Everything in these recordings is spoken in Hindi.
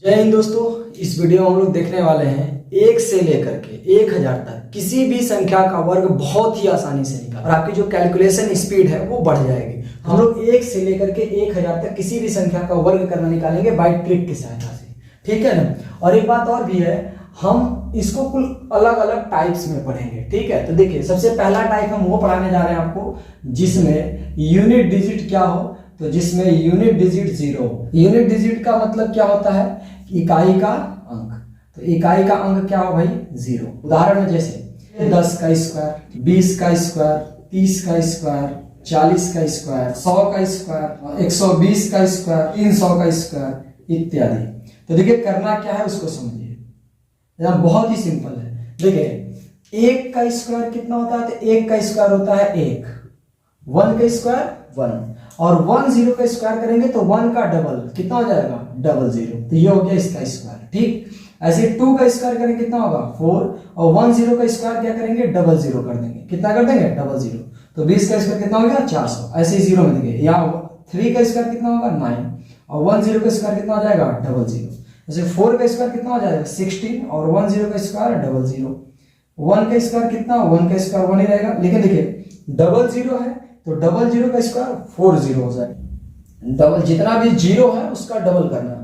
जय हिंद दोस्तों, इस वीडियो में हम लोग देखने वाले हैं 1 से लेकर के 1000 तक किसी भी संख्या का वर्ग बहुत ही आसानी से निकाल और आपकी जो कैलकुलेशन स्पीड है वो बढ़ जाएगी। हम लोग 1 से लेकर के 1000 तक किसी भी संख्या का वर्ग करना निकालेंगे बाय ट्रिक की सहायता से, ठीक है ना। और एक बात और भी है, हम इसको कुल अलग अलग टाइप्स में पढ़ेंगे, ठीक है। तो देखिए, सबसे पहला टाइप हम वो पढ़ाने जा रहे हैं आपको जिसमें यूनिट डिजिट क्या हो, तो जिसमें यूनिट डिजिट 0। यूनिट डिजिट का मतलब क्या होता है, इकाई का अंक। तो इकाई का अंक क्या हो भाई, 0। उदाहरण में जैसे 10 का स्क्वायर, 20 का स्क्वायर, 30 का स्क्वायर, 40 का स्क्वायर, 100 का स्क्वायर, 120 का स्क्वायर, 300 का स्क्वायर इत्यादि। तो देखिए करना क्या है उसको समझिए, बहुत ही सिंपल है। देखिए 1 का स्क्वायर कितना होता है, तो 1 का स्क्वायर होता है 1, 1 का स्क्वायर 1, और 1 0 का स्क्वायर करेंगे तो 1 का डबल कितना हो जाएगा, डबल 0। तो ये हो गया इसका स्क्वायर, ठीक। ऐसे 2 का स्क्वायर करेंगे कितना होगा 4, और 1 0 का स्क्वायर क्या करेंगे, डबल 0 कर देंगे। कितना कर देंगे, डबल 0। तो 20 का स्क्वायर कितना हो गया 400। ऐसे ही 0 में देंगे, या 3 का स्क्वायर कितना होगा 9, और 1 0 का स्क्वायर कितना हो जाएगा, डबल 0। जैसे 4 का स्क्वायर कितना हो जाएगा 16, और 1 0 का स्क्वायर डबल 0। 1 का स्क्वायर कितना, 1 का स्क्वायर 1 ही रहेगा, लेकिन देखिए डबल 0 है तो डबल 0 का स्क्वायर 4 0 हो जाएगा। डबल जितना भी 0 है उसका डबल करना है,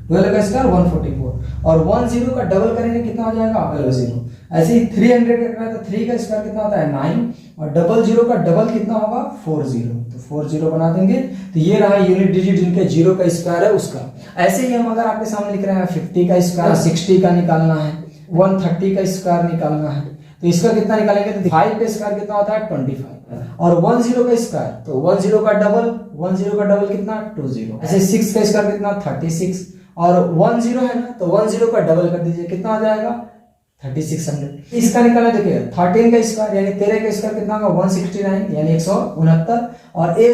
12 का स्क्वायर 144, और 1 0 का डबल करेंगे कितना हो जाएगा 0। ऐसे ही 300 का करना है तो 3 का स्क्वायर कितना होता है 9, और डबल 0 का डबल कितना होगा 40। तो 40 बना देंगे। तो ये रहा यूनिट डिजिट जिनके 0 का स्क्वायर है उसका। ऐसे ही हम अगर आपके सामने लिख रहे हैं 50 का स्क्वायर 60 का निकालना है, 130 का स्क्वायर निकालना है, तो इसका कितना निकालेंगे, तो 5 का स्क्वायर कितना होता है 25, और 1 0 का स्क्वायर तो 1 0 का डबल, 1 0 का डबल कितना 20। ऐसे 6 का स्क्वायर कितना 36, और 1 0 है ना तो 1 0 का डबल कर दीजिए, कितना हो जाएगा 3600। इसका निकाला देखिए 13 का स्क्वायर यानी 13 का स्क्वायर कितना होगा 169 यानी 169, और एक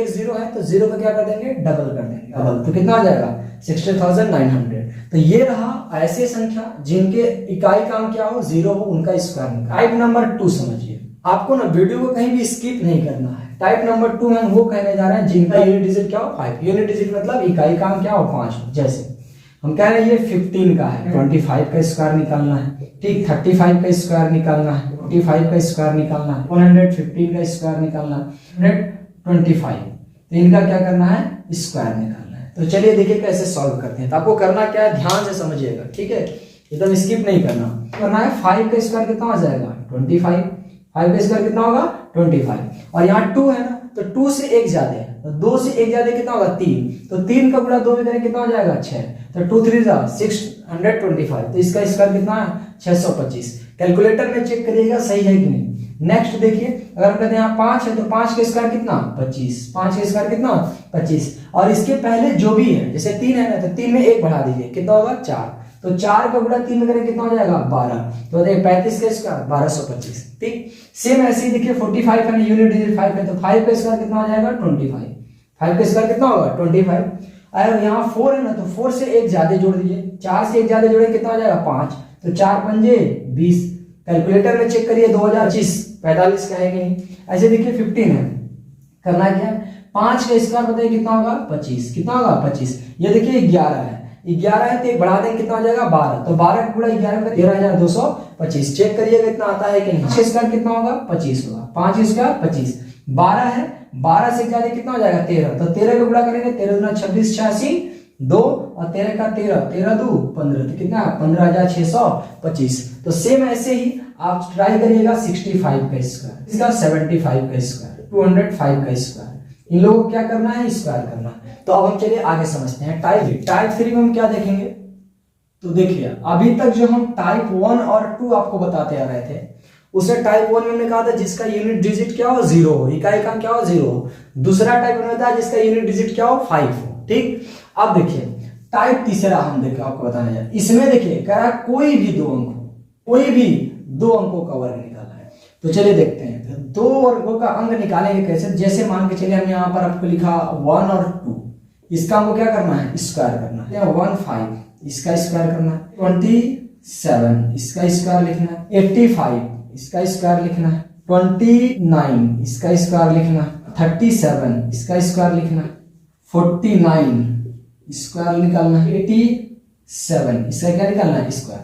0 है तो 0 का क्या कर देंगे, डबल कर देंगे, डबल तो कितना आ जाएगा 60,900। तो ये रहा ऐसे संख्या जिनके इकाई का अंक क्या हो 0 हो, उनका स्क्वायर। टाइप नंबर 2 समझिए, आपको ना वीडियो को कहीं भी स्किप नहीं करना है। टाइप नंबर 2 में हम वो कहने जा रहे हैं जिनका यूनिट डिजिट क्या हो 5। यूनिट डिजिट मतलब इकाई का अंक क्या हो 5 हो। जैसे हम कह रहे हैं ये 15 का है, 25 का स्क्वायर निकालना है, ठीक। 35 का स्क्वायर निकालना है, 45 का स्क्वायर निकालना है, 115 का स्क्वायर निकालना है, 125। तो इनका क्या करना है, स्क्वायर निकालना है। तो चलिए देखिए कैसे सॉल्व करते हैं। तो आपको करना क्या है, ध्यान से समझिएगा, ठीक है, एकदम स्किप नहीं करना है। 5 का स्क्वायर कितना हो जाएगा 25, 5 का स्क्वायर कितना होगा 25, और यहाँ 2 है ना तो 2 से 1 ज्यादा है, तो 2 से 1 ज्यादा कितना होगा 3, तो 3 का गुणा 2 में करें कितना हो जाएगा 6, तो 2 3 625। तो इसका स्क्वायर कितना है 625। कैलकुलेटर में चेक करिएगा सही है कि नहीं। नेक्स्ट देखिए, अगर कहते हैं यहाँ 5 है तो 5 का स्क्वायर कितना 25, 5 का स्क्वायर कितना 25, और इसके पहले जो भी है जैसे 3 है ना तो 3 में 1 बढ़ा दीजिए, कितना होगा 4, तो 4 का गुणा 3 में करें कितना हो जाएगा 12, तो 35 का स्क्वायर 1225, ठीक। सेम ऐसे ही देखिए 45 है, यूनिट डिजिट 5 है, तो 5 का स्क्वायर कितना हो जाएगा 25, 5 का स्क्वायर कितना होगा 25। और यहाँ 4 है ना तो 4 से 1 ज्यादा जोड़ दीजिए, 4 से 1 ज्यादा जोड़ेंगे कितना हो जाएगा 5, तो 4 पंजे 20। कैलकुलेटर में चेक करिए 2025 45 का है कि नहीं। ऐसे देखिए 15 है, करना क्या है 5 का स्क्वायर बताइए कितना होगा 25, कितना होगा 25। ये देखिए 11 है, 11 है तो एक बढ़ा देंगे कितना हो जाएगा 12, तो 12 का गुणा 11 में 13,225। चेक करिएगा इतना आता है कि नहीं। 5 स्क्वायर कितना होगा 25 होगा, 5 स्क्वायर 25। 12 है, 12 से ज्यादा कितना हो जाएगा 13, तो 13 का गुणा करेंगे 13 दूना 26 86 2, और 13 का 13 13 2 15, तो कितना 15,625। तो सेम ऐसे ही आप ट्राई करिएगा 65 का स्क्वायर, इसका 75 का स्क्वायर, 205 का स्क्वायर, इन लोगों को क्या करना है स्क्वायर करना है। तो अब हम चलिए आगे समझते हैं टाइप 3 में हम क्या देखेंगे। तो देखिए अभी तक जो हम टाइप 1 और 2 आपको बताते आ रहे थे, उसे टाइप 1 में हमने कहा था जिसका यूनिट डिजिट क्या हो 0 हो, इकाई का क्या हो 0 हो। दूसरा टाइप में था जिसका यूनिट डिजिट क्या हो 5 हो, ठीक। अब देखिए टाइप तीसरा हम देखिए आपको बताने जा रहे हैं। इसमें देखिए कह रहा है कोई भी 2 अंक हो, कोई भी 2 अंकों का वर्ग निकालना है। तो चलिए देखते हैं 2 वर्गों का अंक निकालेंगे कैसे। जैसे मान के चलिए हम यहाँ पर आपको लिखा 1 और 2, इसका हमको क्या करना है स्क्वायर करना है। 15 इसका स्क्वायर करना है, 27 इसका स्क्वायर लिखना है, 85 इसका स्क्वायर लिखना है, 29 इसका स्क्वायर लिखना है, 37 इसका स्क्वायर लिखना है, 49 स्क्वायर निकालना है, 80 7, इसका क्या निकालना है? स्क्वायर।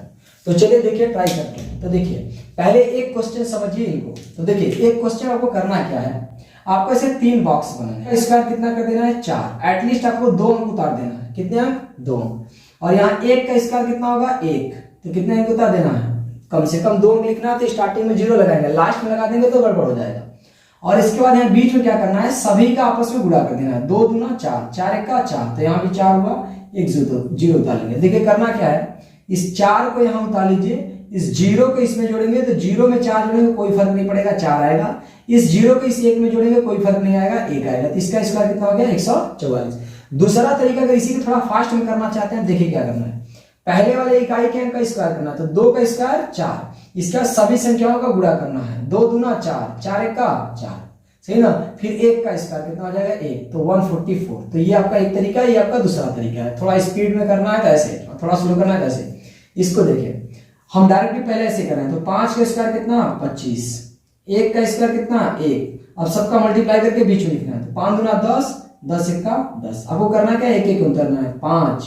तो चलिए देखिए ट्राई करते हैं। तो देखिए पहले एक क्वेश्चन समझिए इनको। तो देखिए एक क्वेश्चन आपको करना क्या है, आपको ऐसे 3 बॉक्स बनाना है। स्क्वायर कितना कर देना है? 4। एटलीस्ट आपको 2 अंक उतार देना है। कितने अंक? 2। और यहाँ 1 का स्क्वायर कितना होगा? 1। तो कितने अंक उतार देना है? कम से कम 2 अंक लिखना है। तो स्टार्टिंग में 0 लगाएंगे, लास्ट में लगा देंगे तो गड़बड़ हो जाएगा। और इसके बाद यहाँ बीच में क्या करना है? सभी का आपस में गुणा कर देना है। 2 दूना 4, 4 एक का 4, तो यहाँ भी 4 हुआ, 1 0 उतार लेंगे। देखिए करना क्या है, इस 4 को यहाँ उतार लीजिए, इस 0 को इसमें जोड़ेंगे तो 0 में 4 जोड़ेंगे कोई फर्क नहीं पड़ेगा, 4 आएगा। इस 0 को इस 1 में जोड़ेंगे कोई फर्क नहीं आएगा, 1 आएगा। तो इसका स्क्वायर कितना हो गया? 144। दूसरा तरीका, अगर इसी को थोड़ा फास्ट में करना चाहते हैं, देखिए क्या करना है। पहले वाले इकाई के अंक का स्क्वायर करना है, तो 2 का स्क्वायर 4, इसका सभी संख्याओं का गुणा करना है। 2 दूना 4, 4 एक का 4, सही ना। फिर 1 का स्क्वायर कितना हो जाएगा? 1, तो 144। तो ये आपका एक तरीका है, ये आपका दूसरा तरीका है। थोड़ा स्पीड में करना है तो ऐसे, थोड़ा स्लो करना है तो ऐसे। इसको देखिए हम डायरेक्टली पहले ऐसे करें, तो 5 का स्क्वायर कितना? 25। 1 का स्क्वायर कितना? 1। अब सबका मल्टीप्लाई करके बीच में लिखना है, तो 5 दूना 10, 10 एक का 10। आपको करना क्या है? 1 1 उतरना है। 5,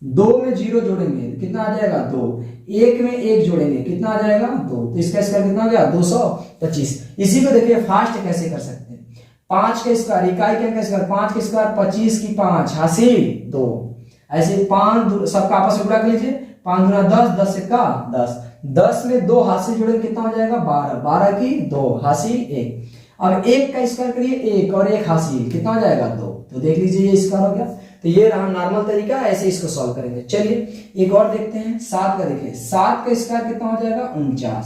2 में 0 जोड़ेंगे कितना आ जाएगा? 2। 1 में 1 जोड़ेंगे कितना आ जाएगा? 2। तो इसका स्क्वायर कितना हो गया? 225। इसी को देखिए फास्ट कैसे कर सकते हैं। 5 का स्क्वायर, इकाई के अंक का स्क्वायर, 5 का स्क्वायर 25 की 5 हासिल 2। ऐसे 5 सबका आपस में गुणा कर लीजिए, 5 दूना 10, 10 एक का 10, 10 में 2 हासिल जोड़ेंगे कितना हो जाएगा? 12, 12 की 2 हासिल 1। अब 1 का स्क्वायर करिए, 1 और 1 हासिल कितना हो जाएगा? 2। तो देख लीजिए ये स्क्वायर हो गया। तो ये रहा नॉर्मल तरीका, ऐसे इसको सॉल्व करेंगे। चलिए एक और देखते हैं, 7 का देखिए। 7 का स्क्वायर कितना हो जाएगा? 49,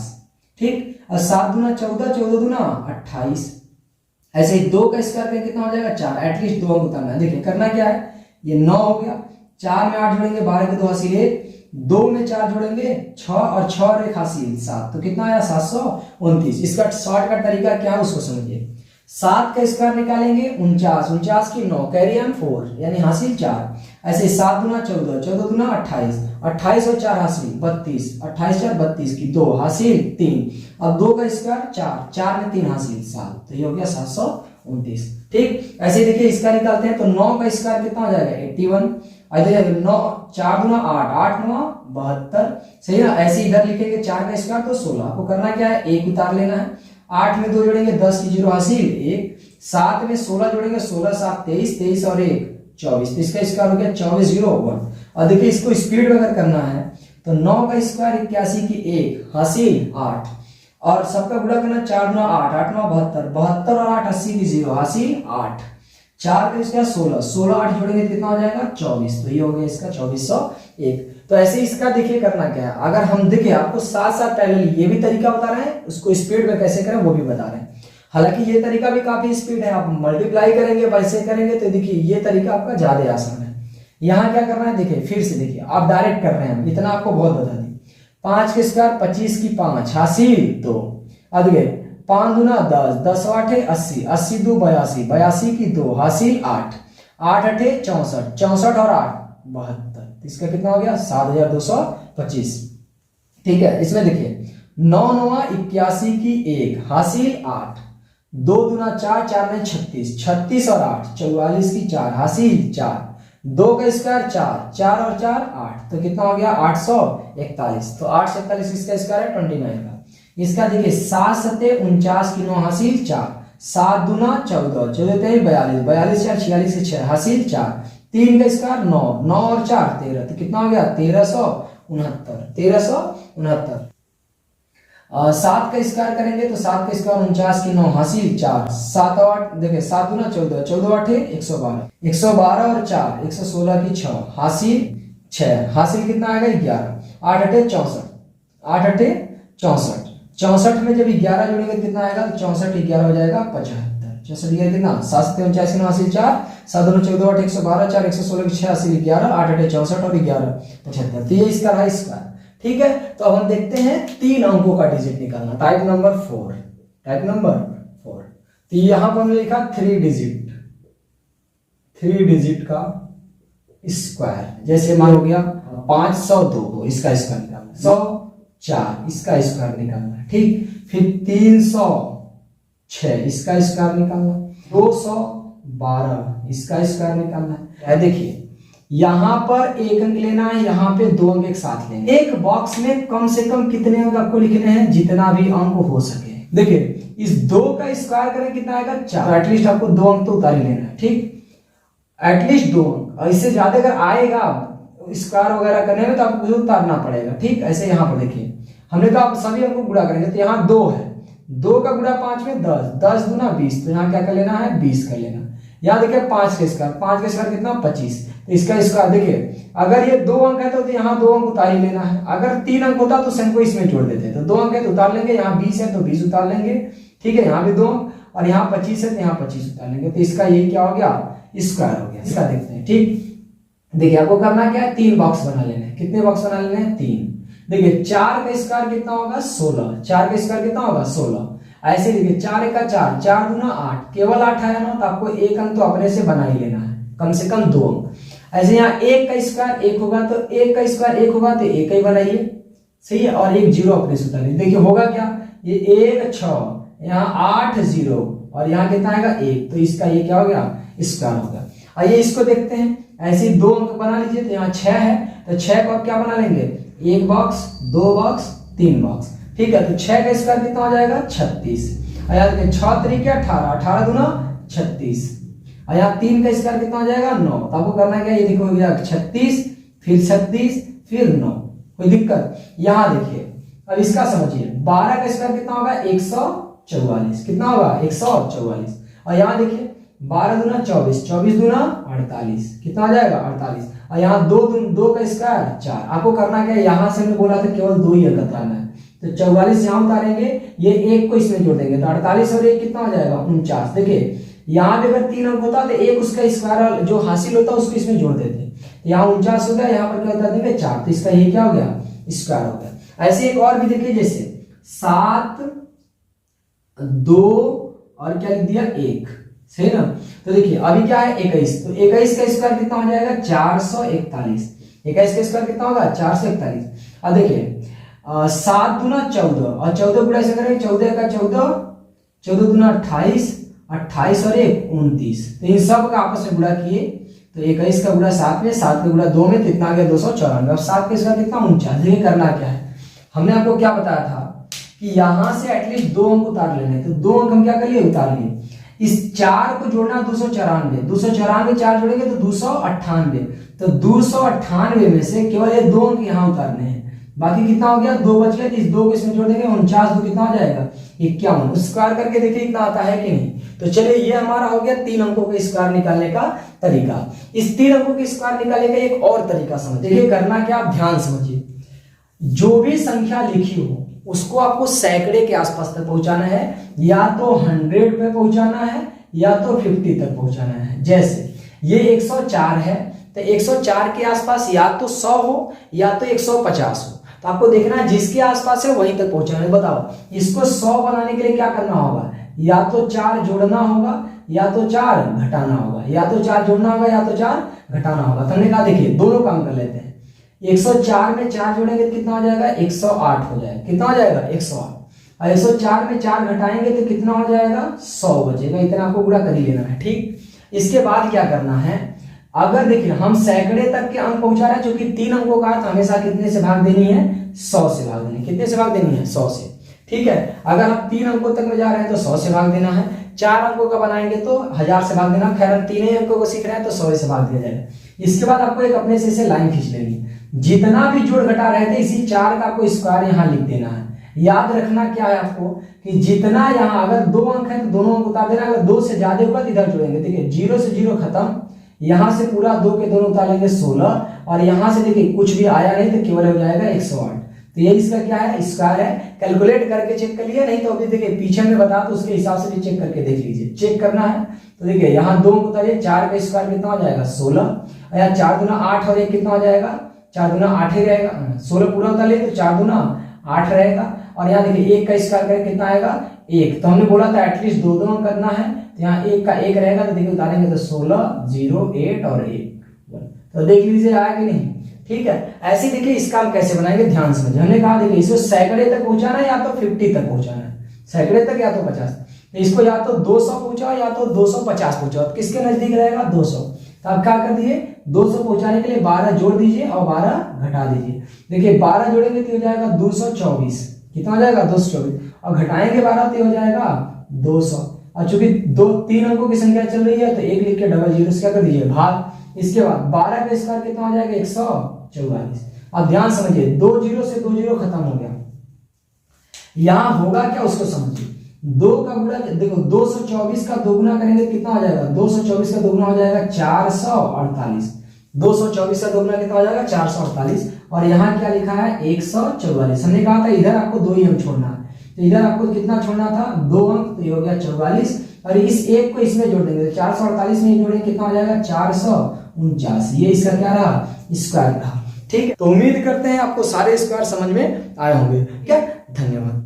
ठीक। और 7 दूना 14, 14 दूना 28। ऐसे ही 2 का स्क्वायर कितना हो जाएगा? 4। एटलीस्ट 2 अंक उतारना है। देखिए करना क्या है, ये 9 हो गया, 4 में 8 जोड़ेंगे, 12 के 2 हासिल 1, 2 में 4 जोड़ेंगे 6, और 6 और 1 हासिल 7, तो कितना आया? 729। इसका शॉर्टकट तरीका क्या है उसको समझिए। 7 का स्क्वायर निकालेंगे 49, 49 की 9, कैरी ऑन 4 यानी हासिल 4। ऐसे 7 दूना 14, 14 दूना 28, 28 और 4 हासिल 32, 28 4 32 की 2 हासिल 3। अब 2 का स्क्वायर 4, 4 में 3 हासिल 7, तो ये हो गया 729, ठीक। ऐसे देखिए इसका निकालते हैं, तो 9 का स्क्वायर कितना हो जाएगा? 81। 9 4 दूना 8, 8 9 72, सही ना। ऐसे इधर लिखेंगे 4 का स्क्वायर तो 16। आपको करना क्या है? 1 उतार लेना है। 8 में 2 जोड़ेंगे 10 की 0 हासिल 1। 7 में 16 जोड़ेंगे 16 7 23, 23 और 1 24, तो इसका स्क्वायर हो गया 24 0 1। और देखिए इसको स्पीड में अगर करना है, तो 9 का स्क्वायर 81 की 1 हासिल 8, और सबका गुणा करना 4 9 8, 8 9 72, 72 और 8 80 की 0 हासिल 8। 4 का स्क्वायर 16, 16 8 जोड़ेंगे कितना हो जाएगा? 24, तो ये हो गया इसका 2401। तो ऐसे इसका देखिए करना क्या है, अगर हम देखिए आपको साथ साथ पहले ये भी तरीका बता रहे हैं, उसको स्पीड में कैसे करें वो भी बता रहे हैं। हालांकि ये तरीका भी काफी स्पीड है, आप मल्टीप्लाई करेंगे वैसे करेंगे तो देखिए ये तरीका आपका ज्यादा आसान है। यहाँ क्या करना है देखिए, फिर से देखिए आप डायरेक्ट कर रहे हैं, इतना आपको बहुत बता दी। 5 के स्क्वायर 25 की 5 हासिल 2। अब देखिए 5 दूना 10, 10 8 80, 80 2 82, 82 की 2 हासिल 8, 8 8 64, 64 और 8 72, इसका कितना हो गया? 7225, ठीक है। इसमें देखिए 9 9 81 की 1 हासिल 8, 2 दूना 4, 4 में 36, 36 और 8 44 की 4 हासिल 4, 2 का स्क्वायर 4, 4 और 4 8, तो कितना हो गया? 841, तो 841 इसका स्क्वायर है 29 का। इसका देखिए 7 7 49 की 9 हासिल 4, 7 दूना 14, 14 3 42, 42 4 46 की 6 हासिल 4, 3 का स्क्वायर 9, 9 और 4 13, तो कितना हो गया? 1369। 7 का स्क्वायर करेंगे तो 7 का स्क्वायर 49 की 9 हासिल 4, 7 और 8 देखिए 7 दूना 14, 14 8 112, 112 और 4 116 की 6 हासिल 6, हासिल कितना आएगा? 11, 8 8 64, 8 8 64, 64 में जब 11 जोड़ेंगे कितना आएगा? तो 64 11 हो जाएगा 75, 64 11 कितना? 7 7 49 की 9 हासिल 4, 7 2 14 8 112, 4 116 की 6 हासिल 11, 8 8 64 और 11 75, तो ये इसका रहा स्क्वायर, ठीक है। तो अब हम देखते हैं 3 अंकों का डिजिट निकालना, टाइप नंबर 4, टाइप नंबर 4। तो यहां पर हमने लिखा 3 डिजिट का स्क्वायर, जैसे मान हो गया 502, इसका स्क्वायर निकालना, 104 इसका स्क्वायर निकालना है, ठीक। फिर 306 इसका स्क्वायर निकालना, 212 इसका स्क्वायर निकालना है। देखिए यहाँ पर एक अंक लेना है, यहाँ पे 2 अंक एक साथ लेंगे। एक बॉक्स में कम से कम कितने अंक आपको लिखने हैं, जितना भी अंक हो सके। देखिए इस 2 का स्क्वायर करें कितना आएगा 4, तो एटलीस्ट आपको 2 अंक तो उतार ही लेना है, ठीक, एटलीस्ट 2 अंक। इससे ज्यादा अगर आएगा स्क्वायर वगैरह करने में तो आपको उतारना पड़ेगा, ठीक। ऐसे यहाँ पर देखिए हमने तो आप सभी अंक को गुणा करेंगे, तो यहाँ 2 है, 2 का गुणा 5 में 10, 10 दूना 20, तो यहाँ क्या कर लेना है 20 कर लेना। यहाँ देखिए 5 का स्क्वायर, 5 का स्क्वायर कितना 25, तो इसका स्क्वायर देखिए अगर ये 2 अंक है तो यहाँ 2 अंक उतार ही लेना है। अगर 3 अंक होता तो सेम को इसमें जोड़ देते हैं, तो 2 अंक है तो उतार लेंगे, यहाँ 20 है तो 20 उतार लेंगे, ठीक है। यहाँ भी 2 अंक और यहाँ 25 है तो यहाँ 25 उतार लेंगे, तो इसका ये क्या हो गया स्क्वायर हो गया। इसका देखते हैं, ठीक। देखिए आपको करना क्या है, 3 बॉक्स बना लेने हैं। कितने बॉक्स बना लेने हैं 3। देखिए 4 का स्क्वायर कितना होगा 16, 4 का स्क्वायर कितना होगा 16। ऐसे देखिए 4 एक का 4, 4 दूना 8, केवल 8 आया ना, तो आपको 1 अंक तो अपने से बना ही लेना है, कम से कम 2 अंक। ऐसे यहाँ 1 का स्क्वायर 1 होगा, तो 1 का स्क्वायर 1 होगा तो 1 ही बनाइए, सही है। और 1 0 अपने से उतारिए। देखिए होगा क्या, ये 1 6, यहाँ 8 0 और यहाँ कितना आएगा 1, तो इसका ये क्या हो गया स्क्वायर होगा। आइए इसको देखते हैं, ऐसे 2 अंक बना लीजिए। तो यहाँ 6 है, तो 6 को आप क्या बना लेंगे, 1 बॉक्स 2 बॉक्स 3 बॉक्स, ठीक है। तो 6 का स्क्वायर कितना हो जाएगा 36, और यहाँ देखिए 6 तरीके 18, 18 दूना 36, और यहाँ 3 का स्क्वायर कितना हो जाएगा 9। तो आपको करना क्या, ये देखो 36 फिर 36 फिर 9, कोई दिक्कत। यहाँ देखिए अब इसका समझिए, 12 का स्क्वायर कितना होगा 144, कितना होगा 144, और यहाँ देखिए 12 दूना 24, 24 दूना 48, कितना आ जाएगा 48, और यहाँ 2 का स्क्वायर 4। आपको करना क्या है, यहाँ से हमने बोला था केवल 2 ही अंक उतारना है, तो 44 यहाँ उतारेंगे, ये 1 को इसमें जोड़ देंगे, तो 48 और 1 कितना हो जाएगा 49। देखिए यहाँ पे अगर 3 अंक होता तो 1 उसका स्क्वायर जो हासिल होता उसको इसमें जोड़ देते, यहाँ 49 हो गया, यहाँ पर क्या उतार देंगे 4, तो इसका ये क्या हो गया स्क्वायर हो गया। ऐसे एक और भी देखिए, जैसे 7 2 और क्या लिख दिया 1, सही ना। तो देखिए अभी क्या है 21, तो 21 का स्क्वायर कितना हो जाएगा 441, 21 का स्क्वायर कितना होगा 441। अब देखिए 7 दूना 14 और 14 गुणा ऐसे करेंगे, 14 का 14, 14 दूना 28, 28 और 1 29, तो इन सब का आपस में गुणा किए, तो 21 का गुणा 7 में, 7 का गुणा 2 में, तो इतना आ गया 294। अब 7 का स्क्वायर कितना 49। ये करना क्या है, हमने आपको क्या बताया था कि यहां से एटलीस्ट 2 अंक उतार लेने, तो 2 अंक हम क्या कर लिए उतार लिए। इस 4 को जोड़ना 294, 294 4 जोड़ेंगे तो 298, तो 298 में से केवल ये 2 अंक यहाँ उतारने हैं, बाकी कितना हो गया 2 बच गया, इस 2 को इसमें जोड़ देंगे 49, 2 कितना हो जाएगा 51। स्क्वायर करके देखिए इतना आता है कि नहीं। तो चलिए ये हमारा हो गया 3 अंकों के स्क्वायर निकालने का तरीका। इस 3 अंकों के स्क्वायर निकालने का एक और तरीका समझिए। देखिए करना क्या, आप ध्यान समझिए, जो भी संख्या लिखी हो उसको आपको सैकड़े के आसपास तक पहुंचाना है, या तो 100 पे पहुंचाना है या तो 50 तक पहुंचाना है। जैसे ये 104 है, तो 104 के आसपास या तो 100 हो या तो 150 हो, तो आपको देखना है जिसके आसपास है वहीं तक पहुंचाना है। बताओ इसको 100 बनाने के लिए क्या करना होगा, या तो 4 जोड़ना होगा या तो 4 घटाना होगा, या तो 4 जोड़ना होगा या तो 4 घटाना होगा। तो हमने कहा देखिए दोनों काम कर लेते हैं। 104 में 4 जोड़ेंगे तो कितना हो जाएगा 108 हो जाएगा, कितना हो जाएगा 108, और 104 में 4 घटाएंगे तो कितना हो जाएगा 100 बचेगा। इतना आपको गुणा कर ही लेना है, ठीक। इसके बाद क्या करना है, अगर देखिए हम सैकड़े तक के अंक पहुंचा रहे हैं, क्योंकि 3 अंकों का अर्थ हमेशा कितने से भाग देनी है 100 से भाग देनी है। कितने से भाग देनी है 100 से, ठीक है। अगर हम 3 अंकों तक में जा रहे हैं तो 100 से भाग देना है, 4 अंकों का बनाएंगे तो 1000 से भाग देना। खैर हम 3 ही अंकों को सीख रहे हैं तो 100 से भाग दिया जाएगा। इसके बाद आपको एक अपने से लाइन खींच लेनी है, जितना भी जोड़ घटा रहे थे इसी 4 का आपको स्क्वायर यहाँ लिख देना है। याद रखना क्या है आपको कि जितना यहाँ अगर 2 अंक है तो दोनों अंक उतार देना, अगर 2 से ज्यादा होगा तो इधर जोड़ेंगे। देखिए 0 से 0 खत्म, यहाँ से पूरा 2 के दोनों उतार लेंगे 16, और यहाँ से देखिए कुछ भी आया नहीं तो केवल हो जाएगा 108। तो ये इसका क्या है स्क्वायर है। कैलकुलेट करके चेक कर लिया, नहीं तो अभी देखिए पीछे में बता तो उसके हिसाब से भी चेक करके देख लीजिए। चेक करना है तो देखिए यहाँ 2 अंक उतारिए, 4 का स्क्वायर कितना हो जाएगा 16, और यहाँ 4 दूना 8 और 1 कितना हो जाएगा 4 दूना 8 ही रहेगा। 16 पूरा उतार लिए तो 4 दूना 8 रहेगा, और यहाँ देखिए 1 का स्क्वायर करें कितना आएगा 1, तो हमने बोला था एटलीस्ट 2 अंक करना है, तो यहाँ 1 का 1 रहेगा, तो देखिए उतारेंगे तो 16 0 8 और 1, तो देख लीजिए आया कि नहीं, ठीक है। ऐसे देखिए इसका हम कैसे बनाएंगे ध्यान समझिए। हमने कहा देखिए इसको सैकड़े तक पहुंचाना है या तो 50 तक पहुंचाना है, सैकड़े तक या तो 50, तो इसको या तो 200 पहुंचाओ या तो 250 पहुंचाओ, किसके नजदीक रहेगा 200, तो आप क्या कर दिए 200 पहुंचाने के लिए 12 जोड़ दीजिए और 12 घटा दीजिए। देखिए 12 जोड़ेंगे तो हो जाएगा 224, कितना हो जाएगा 224, और घटाएंगे 12 तो हो जाएगा 200। और चूंकि 3 अंकों की संख्या चल रही है तो 1 लिख के डबल जीरो से क्या कर दीजिए भाग। इसके बाद 12 का स्क्वायर कितना हो जाएगा 144। अब ध्यान समझिए, 2 जीरो से 2 जीरो खत्म हो गया, यहां होगा क्या उसको समझिए। 2 का गुणा देखो, 224 का दोगुना करेंगे कितना हो जाएगा, 224 का दोगुना हो जाएगा 448। 224 का दोगुना कितना हो जाएगा 448, और यहाँ क्या लिखा है 144। हमने कहा था इधर आपको 2 ही अंक छोड़ना है, तो इधर आपको कितना छोड़ना था 2 अंक, तो ये हो गया 44, और इस एक को इसमें जोड़ देंगे तो 448 में जोड़ेंगे कितना हो जाएगा 449। ये इसका क्या रहा स्क्वायर रहा। ठीक है, तो उम्मीद करते हैं आपको सारे स्क्वायर समझ में आए होंगे। ठीक है, धन्यवाद।